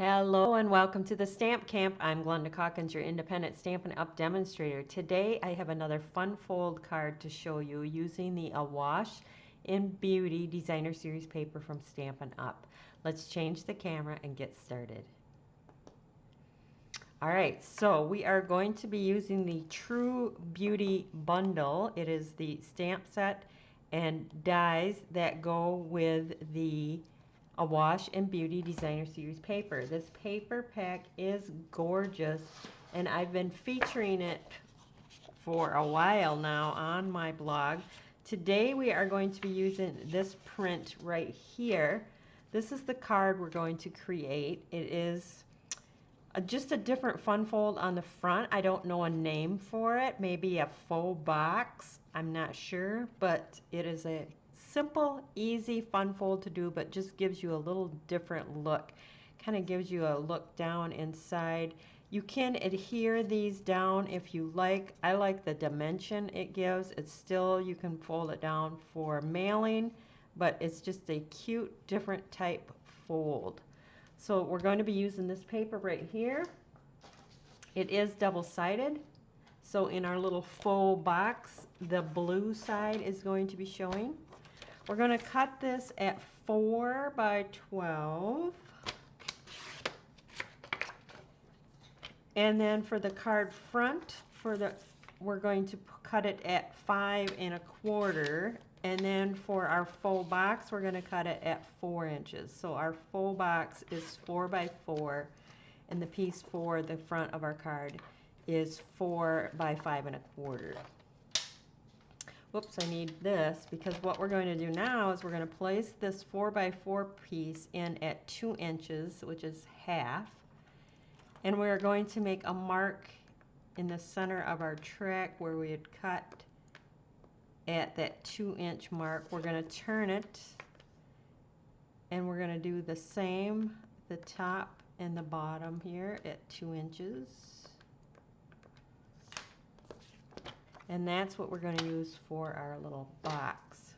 Hello and welcome to the Stamp Camp. I'm Glenda Calkins, your independent Stampin' Up! Demonstrator. Today I have another fun fold card to show you using the Awash in Beauty Designer Series paper from Stampin' Up! Let's change the camera and get started. Alright, so we are going to be using the True Beauty bundle. It is the stamp set and dies that go with the Awash and Beauty Designer Series paper. This paper pack is gorgeous, and I've been featuring it for a while now on my blog. Today we are going to be using this print right here. This is the card we're going to create. It is just a different fun fold on the front. I don't know a name for it. Maybe a faux box. I'm not sure, but it is a simple, easy, fun fold to do, but just gives you a little different look. Kind of gives you a look down inside. You can adhere these down if you like. I like the dimension it gives. It's still, you can fold it down for mailing, but it's just a cute, different type fold. So we're going to be using this paper right here. It is double-sided. So in our little faux box, the blue side is going to be showing. We're going to cut this at 4 by 12. And then for the card front, we're going to cut it at 5 1/4. And then for our faux box, we're going to cut it at 4 inches. So our faux box is 4 by 4, and the piece for the front of our card is 4 by 5 1/4. Whoops, I need this, because what we're going to do now is we're going to place this 4 by 4 piece in at 2 inches, which is half. And we're going to make a mark in the center of our track where we had cut at that 2-inch mark. We're going to turn it, and we're going to do the same, the top and the bottom here at 2 inches. And that's what we're going to use for our little box.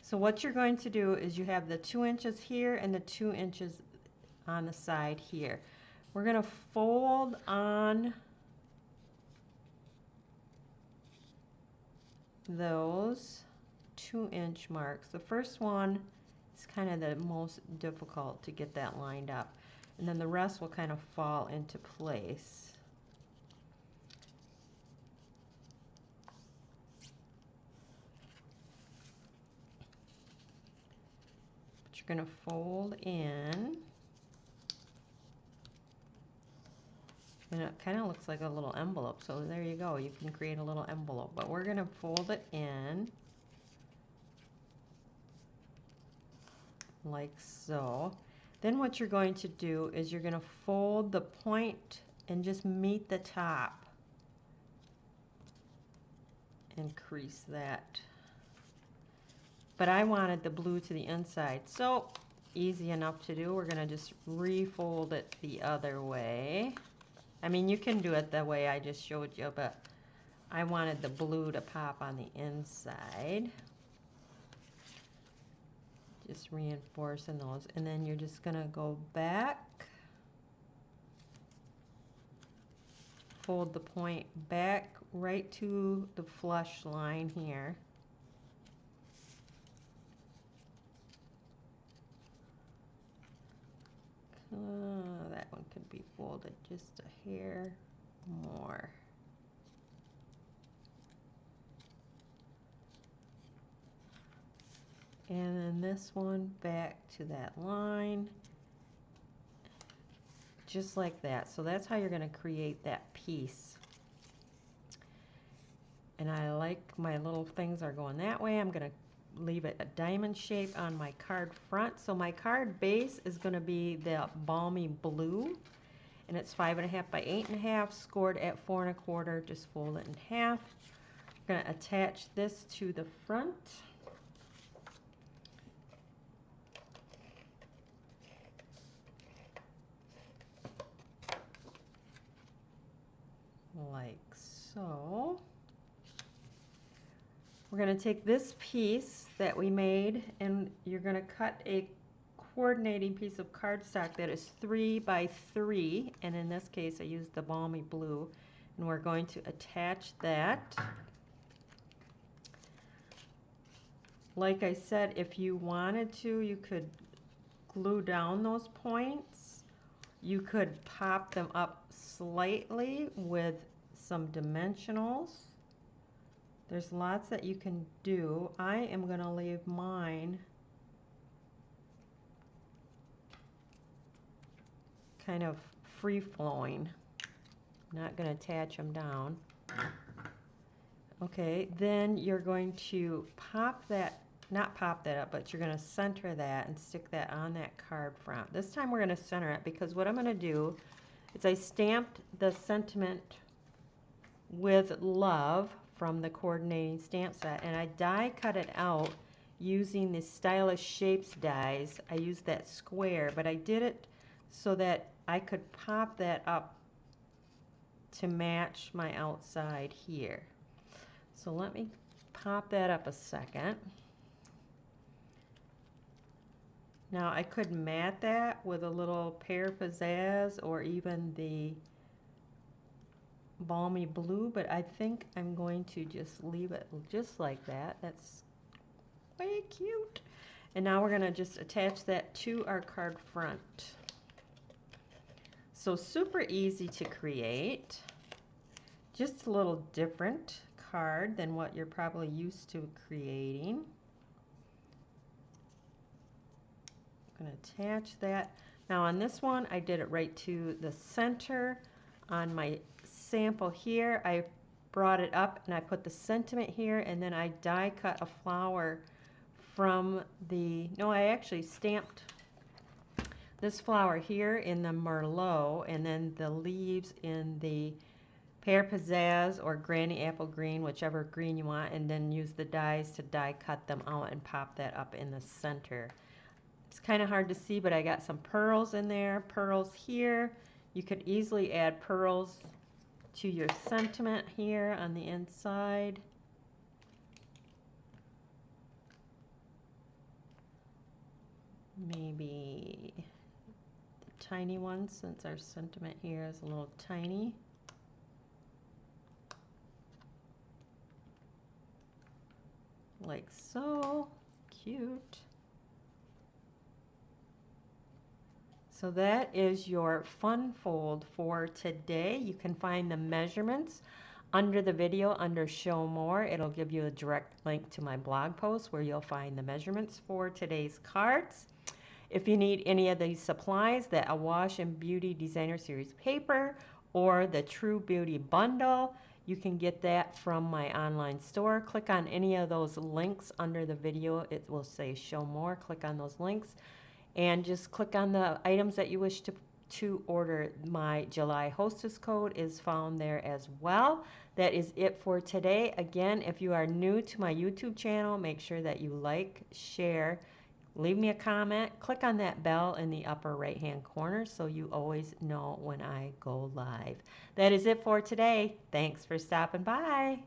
So what you're going to do is you have the 2 inches here and the 2 inches on the side here. We're going to fold on those 2-inch marks. The first one is kind of the most difficult to get that lined up, and then the rest will kind of fall into place. But you're going to fold in, and it kind of looks like a little envelope. So there you go. You can create a little envelope, but we're going to fold it in like so. Then what you're going to do is you're going to fold the point and just meet the top and crease that. But I wanted the blue to the inside, so easy enough to do. We're going to just refold it the other way. I mean, you can do it the way I just showed you, but I wanted the blue to pop on the inside. Just reinforcing those, and then you're just going to go back, fold the point back right to the flush line here. That one could be folded just a hair more. And then this one back to that line, just like that. So that's how you're going to create that piece. And I like my little things are going that way. I'm going to leave it a diamond shape on my card front. So my card base is going to be the balmy blue, and it's 5 1/2 by 8 1/2, scored at 4 1/4. Just fold it in half. I'm going to attach this to the front. Like so. We're going to take this piece that we made, and you're going to cut a coordinating piece of cardstock that is 3 by 3, and in this case I used the balmy blue, and we're going to attach that. Like I said, if you wanted to, you could glue down those points. You could pop them up slightly with some dimensionals. There's lots that you can do. I am going to leave mine kind of free-flowing. I'm not going to attach them down. Okay, then you're going to pop that, not pop that up, but you're going to center that and stick that on that card front. This time we're going to center it because what I'm going to do is I stamped the sentiment with love from the coordinating stamp set, and I die cut it out using the Stylish Shapes dies. I used that square, but I did it so that I could pop that up to match my outside here. So let me pop that up a second. Now I could mat that with a little pear pizzazz or even the balmy blue, but I think I'm going to just leave it just like that. That's way cute. And now we're going to just attach that to our card front. So super easy to create. Just a little different card than what you're probably used to creating. I'm going to attach that. Now on this one, I did it right to the center. On my sample here, I brought it up and I put the sentiment here, and then I die cut a flower from the, no, I actually stamped this flower here in the Merlot, and then the leaves in the pear pizzazz or granny apple green, whichever green you want, and then use the dies to die cut them out and pop that up in the center. It's kind of hard to see, but I got some pearls in there, pearls here. You could easily add pearls to your sentiment here on the inside. Maybe the tiny ones, since our sentiment here is a little tiny. Like so. Cute. So that is your fun fold for today. You can find the measurements under the video under Show More. It'll give you a direct link to my blog post where you'll find the measurements for today's cards. If you need any of these supplies, the Awash and Beauty Designer Series paper or the True Beauty bundle, you can get that from my online store. Click on any of those links under the video. It will say Show More. Click on those links and just click on the items that you wish to order. My July hostess code is found there as well. That is it for today. Again, if you are new to my YouTube channel, make sure that you like, share, leave me a comment, click on that bell in the upper right hand corner so you always know when I go live. That is it for today. Thanks for stopping by.